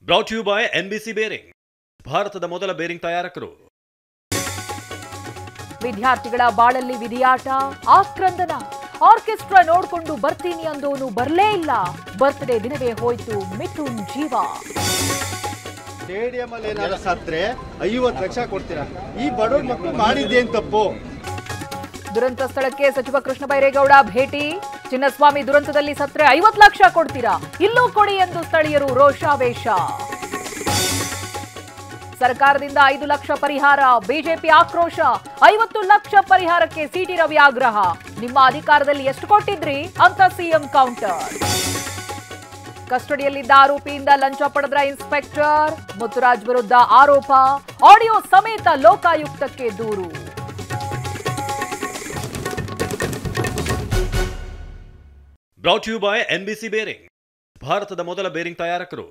Brought you by NBC bearing, ಭಾರತದ ಮೊದಲ bearing ತಯಾರಕರು. ವಿದ್ಯಾರ್ಥಿಗಳ ಬಾಳಲ್ಲಿ ವಿಧಿಯಾಟ, ಆಕ್ರಂದನ. ಆರ್ಕೆಸ್ಟ್ರಾ ನೋಡ್ಕೊಂಡು ಬರ್ತೀನಿ ಅಂದೋನು ಬರ್ಲೇ ಇಲ್ಲ. ಬರ್ತ್ಡೇ ದಿನವೇ ಹೋಯ್ತು ಮಿಥುನ್ ಜೀವ. ಸ್ಟೇಡಿಯಂ ಅಲ್ಲಿ ಏನಾದ್ರು ಸತ್ರೆ 50 ಲಕ್ಷ ಕೊಡ್ತೀರಾ? ಈ ಬಡವ್ರ ಮಕ್ಕಳು ಮಾಡಿದ್ದೇನ್ ತಪ್ಪು? ದುರಂತ ಸ್ಥಳಕ್ಕೆ ಸಚಿವ ಕೃಷ್ಣ ಬೈರೇಗೌಡ ಭೇಟಿ. ಚಿನ್ನಸ್ವಾಮಿ ದುರಂತದಲ್ಲಿ ಸತ್ರೆ 50 ಲಕ್ಷ ಕೊಡ್ತೀರಾ? ಇಲ್ಲೂ ಕೊಡಿ ಎಂದು ಸ್ಥಳೀಯರು ರೋಷಾವೇಶ. ಸರ್ಕಾರದಿಂದ 5 ಲಕ್ಷ ಪರಿಹಾರ, ಬಿಜೆಪಿ ಆಕ್ರೋಶ. 50 ಲಕ್ಷ ಪರಿಹಾರಕ್ಕೆ ಸಿಟಿ ರವಿ ಆಗ್ರಹ. ನಿಮ್ಮ ಅಧಿಕಾರದಲ್ಲಿ ಎಷ್ಟು ಕೊಟ್ಟಿದ್ರಿ ಅಂತ ಸಿಎಂ ಕೌಂಟರ್. ಕಸ್ಟಡಿಯಲ್ಲಿದ್ದ ಆರೋಪಿಯಿಂದ ಲಂಚ ಪಡೆದ್ರ ಇನ್ಸ್ಪೆಕ್ಟರ್. ಮುತ್ತುರಾಜ್ ವಿರುದ್ಧ ಆರೋಪ. ಆಡಿಯೋ ಸಮೇತ ಲೋಕಾಯುಕ್ತಕ್ಕೆ ದೂರು. Brought you by NBC bearing, ಭಾರತದ ಮೊದಲ ಬೇರಿಂಗ್ ತಯಾರಕರು.